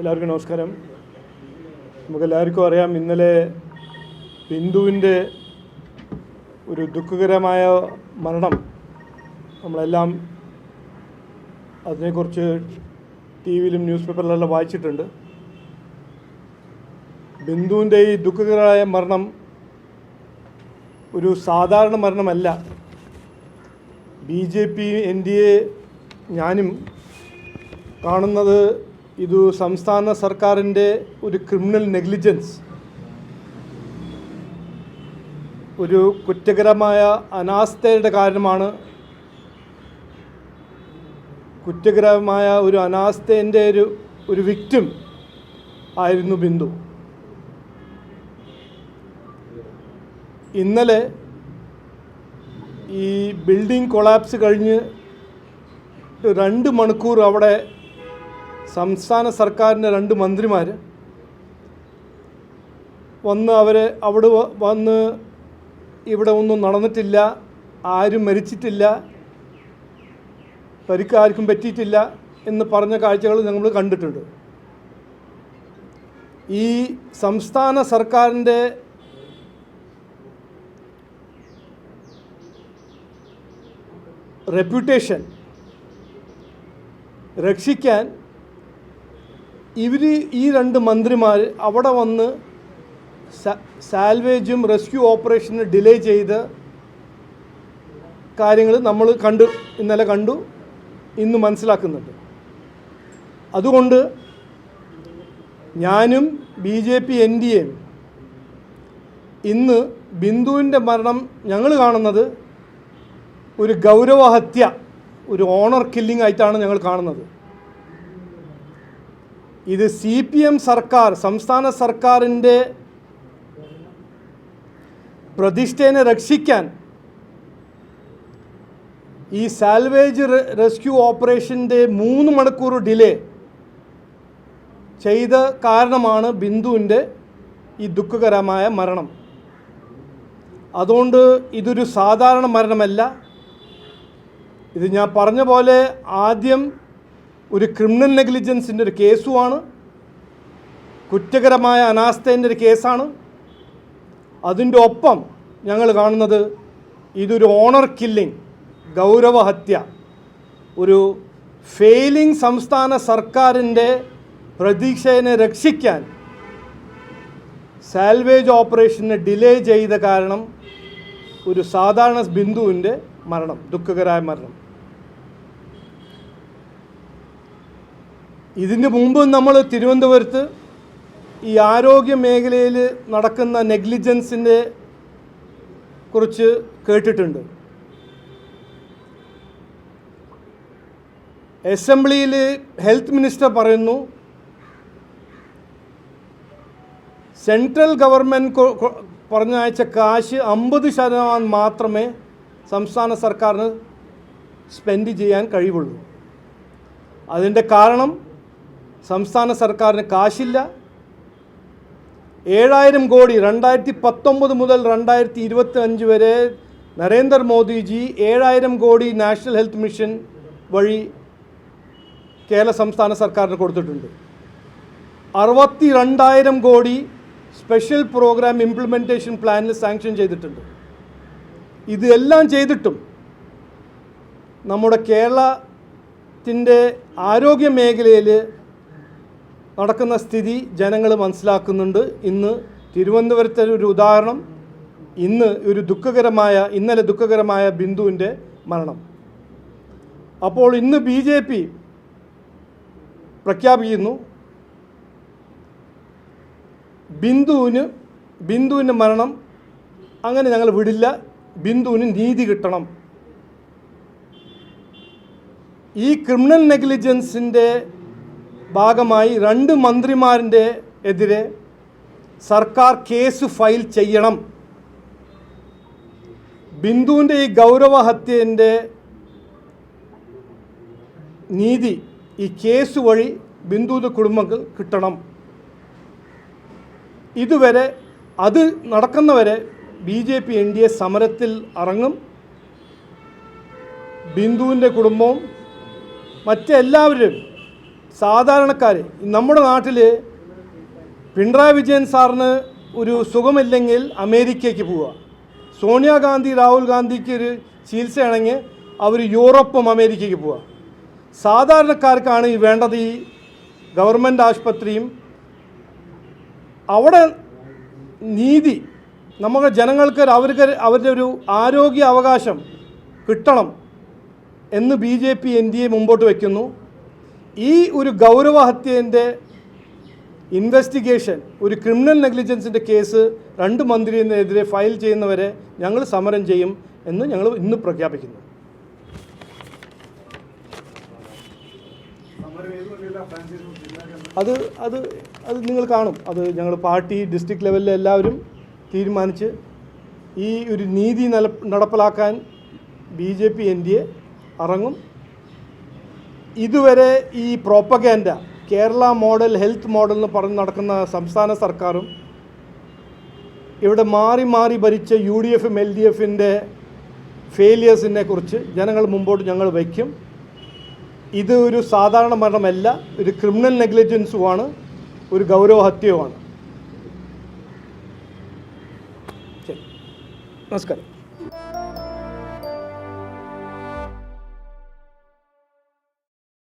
എല്ലാവർക്കും നമസ്കാരം. നമുക്കെല്ലാവർക്കും അറിയാം, ഇന്നലെ ബിന്ദുവിൻ്റെ ഒരു ദുഃഖകരമായ മരണം നമ്മളെല്ലാം അതിനെക്കുറിച്ച് ടി വിയിലും ന്യൂസ് പേപ്പറിലെല്ലാം വായിച്ചിട്ടുണ്ട്. ബിന്ദുവിൻ്റെ ഈ ദുഃഖകരമായ മരണം ഒരു സാധാരണ മരണമല്ല. BJP NDA ഞാനും കാണുന്നത് ഇത് സംസ്ഥാന സർക്കാരിൻ്റെ ഒരു ക്രിമിനൽ നെഗ്ലിജൻസ്, ഒരു കുറ്റകരമായ അനാസ്ഥയുടെ കാരണമാണ്. കുറ്റകരമായ ഒരു അനാസ്ഥേൻ്റെ ഒരു വിക്ടിം ആയിരുന്നു ബിന്ദു. ഇന്നലെ ഈ ബിൽഡിംഗ് കൊളാപ്സ് കഴിഞ്ഞ് 2 മണിക്കൂർ അവിടെ സംസ്ഥാന സർക്കാരിൻ്റെ 2 മന്ത്രിമാർ വന്ന് അവിടെ വന്ന് ഇവിടെ ഒന്നും നടന്നിട്ടില്ല, ആരും മരിച്ചിട്ടില്ല, പരിക്കാർക്കും പറ്റിയിട്ടില്ല എന്ന് പറഞ്ഞ കാഴ്ചകൾ നമ്മൾ കണ്ടിട്ടുണ്ട്. ഈ സംസ്ഥാന സർക്കാരിൻ്റെ റെപ്യൂട്ടേഷൻ രക്ഷിക്കാൻ ഈ 2 മന്ത്രിമാർ അവിടെ വന്ന് സാൽവേജും റെസ്ക്യൂ ഓപ്പറേഷനും ഡിലേ ചെയ്ത കാര്യങ്ങൾ നമ്മൾ ഇന്നലെ കണ്ടു, ഇന്ന് മനസ്സിലാക്കുന്നുണ്ട്. അതുകൊണ്ട് ഞാനും BJP NDA ഇന്ന് ബിന്ദുവിൻ്റെ മരണം ഞങ്ങൾ കാണുന്നത് ഒരു ഗൗരവഹത്യ, ഒരു ഓണർ കില്ലിംഗ് ആയിട്ടാണ് ഞങ്ങൾ കാണുന്നത്. ഇത് CPM സർക്കാർ, സംസ്ഥാന സർക്കാരിൻ്റെ പ്രതിഷ്ഠയെ രക്ഷിക്കാൻ ഈ സാൽവേജ് റെസ്ക്യൂ ഓപ്പറേഷൻ്റെ 3 മണിക്കൂർ ഡിലേ ചെയ്ത കാരണമാണ് ബിന്ദുവിൻ്റെ ഈ ദുഃഖകരമായ മരണം. അതുകൊണ്ട് ഇതൊരു സാധാരണ മരണമല്ല. ഇത് ഞാൻ പറഞ്ഞ പോലെ ആദ്യം ഒരു ക്രിമിനൽ നെഗ്ലിജൻസിൻ്റെ ഒരു കേസുമാണ്, കുറ്റകരമായ അനാസ്ഥേൻ്റെ ഒരു കേസാണ്. അതിൻ്റെ ഒപ്പം ഞങ്ങൾ കാണുന്നത് ഇതൊരു ഓണർ കില്ലിംഗ്, ഗൗരവഹത്യ, ഒരു ഫെയിലിംഗ് സംസ്ഥാന സർക്കാരിൻ്റെ പ്രതീക്ഷയെ രക്ഷിക്കാൻ സാൽവേജ് ഓപ്പറേഷന് ഡിലേ ചെയ്ത കാരണം ഒരു സാധാരണ ബിന്ദുവിൻ്റെ മരണം, ദുഃഖകരമായ മരണം. ഇതിന് മുമ്പ് നമ്മൾ തിരുവനന്തപുരത്ത് ഈ ആരോഗ്യ മേഖലയിൽ നടക്കുന്ന നെഗ്ലിജൻസിനെ കുറിച്ച് കേട്ടിട്ടുണ്ട്. അസംബ്ലിയിൽ ഹെൽത്ത് മിനിസ്റ്റർ പറയുന്നു, സെൻട്രൽ ഗവൺമെൻറ് പറഞ്ഞയച്ച കാശ് 50% മാത്രമേ സംസ്ഥാന സർക്കാരിന് സ്പെൻഡ് ചെയ്യാൻ കഴിവുള്ളൂ. അതിൻ്റെ കാരണം സംസ്ഥാന സർക്കാരിന് കാശില്ല. 7000 കോടി 2019 മുതൽ 2025 വരെ നരേന്ദ്രമോദിജി 7000 കോടി നാഷണൽ ഹെൽത്ത് മിഷൻ വഴി കേരള സംസ്ഥാന സർക്കാരിന് കൊടുത്തിട്ടുണ്ട്. 62,000 കോടി സ്പെഷ്യൽ പ്രോഗ്രാം ഇംപ്ലിമെൻറ്റേഷൻ പ്ലാനിൽ സാങ്ഷൻ ചെയ്തിട്ടുണ്ട്. ഇതെല്ലാം ചെയ്തിട്ടും നമ്മുടെ കേരളത്തിൻ്റെ ആരോഗ്യ മേഖലയിൽ നടക്കുന്ന സ്ഥിതി ജനങ്ങൾ മനസ്സിലാക്കുന്നുണ്ട്. ഇന്ന് തിരുവനന്തപുരത്തെ ഒരു ഉദാഹരണം, ഇന്നലെ ദുഃഖകരമായ ബിന്ദുവിൻ്റെ മരണം. അപ്പോൾ ഇന്ന് BJP പ്രഖ്യാപിക്കുന്നു, ബിന്ദുവിൻ്റെ മരണം അങ്ങനെ ഞങ്ങൾ വിടില്ല, ബിന്ദുവിന് നീതി കിട്ടണം. ഈ ക്രിമിനൽ നെഗ്ലിജൻസിൻ്റെ ഭാഗമായി 2 മന്ത്രിമാരുടെ എതിരെ സർക്കാർ കേസ് ഫയൽ ചെയ്യണം. ബിന്ദുവിൻ്റെ ഈ ഗൗരവഹത്യൻ്റെ നീതി ഈ കേസ് വഴി ബിന്ദുവിൻ്റെ കുടുംബങ്ങൾ കിട്ടണം. ഇതുവരെ അത് നടക്കുന്നവരെ BJP NDA സമരത്തിൽ ഇറങ്ങും. ബിന്ദുവിൻ്റെ കുടുംബവും മറ്റെല്ലാവരും സാധാരണക്കാർ നമ്മുടെ നാട്ടിൽ പിണറായി വിജയൻ സാറിന് ഒരു സുഖമില്ലെങ്കിൽ അമേരിക്കയ്ക്ക് പോവുക, സോണിയാഗാന്ധി രാഹുൽ ഗാന്ധിക്ക് ഒരു ചികിത്സയാണെങ്കിൽ അവർ യൂറോപ്പും അമേരിക്കയ്ക്ക് പോവുക. സാധാരണക്കാർക്കാണ് ഈ വേണ്ടത് ഈ ഗവൺമെൻറ് ആശുപത്രിയും. അവിടെ നീതി നമ്മുടെ ജനങ്ങൾക്ക് അവരുടെ ഒരു ആരോഗ്യ അവകാശം കിട്ടണം എന്ന് BJP NDA മുമ്പോട്ട് വയ്ക്കുന്നു. ഈ ഒരു ഗൗരവഹത്യൻ്റെ ഇൻവെസ്റ്റിഗേഷൻ, ഒരു ക്രിമിനൽ നെഗ്ലിജൻസിൻ്റെ കേസ് 2 മന്ത്രിയെതിരെ ഫയൽ ചെയ്യുന്നവരെ ഞങ്ങൾ സമരം ചെയ്യും എന്ന് ഞങ്ങൾ ഇന്ന് പ്രഖ്യാപിക്കുന്നു. അത് അത് അത് നിങ്ങൾ കാണും. അത് ഞങ്ങൾ പാർട്ടി ഡിസ്ട്രിക്ട് ലെവലിൽ എല്ലാവരും തീരുമാനിച്ച് ഈ ഒരു നീതി നടപ്പിലാക്കാൻ BJP NDA ഇറങ്ങും. ഇതുവരെ ഈ propaganda Kerala model, health model എന്ന് പറഞ്ഞ് നടക്കുന്ന സംസ്ഥാന സർക്കാരും ഇവിടെ മാറി മാറി ഭരിച്ച UDF LDFിൻ്റെ ഫെയിലിയേഴ്സിനെ കുറിച്ച് ജനങ്ങൾ മുമ്പോട്ട് ഞങ്ങൾ വയ്ക്കും. ഇത് ഒരു സാധാരണ മരണമല്ല, ഒരു ക്രിമിനൽ നെഗ്ലിജൻസുമാണ്, ഒരു ഗൗരവഹത്യയുമാണ്. ശരി, നമസ്കാരം.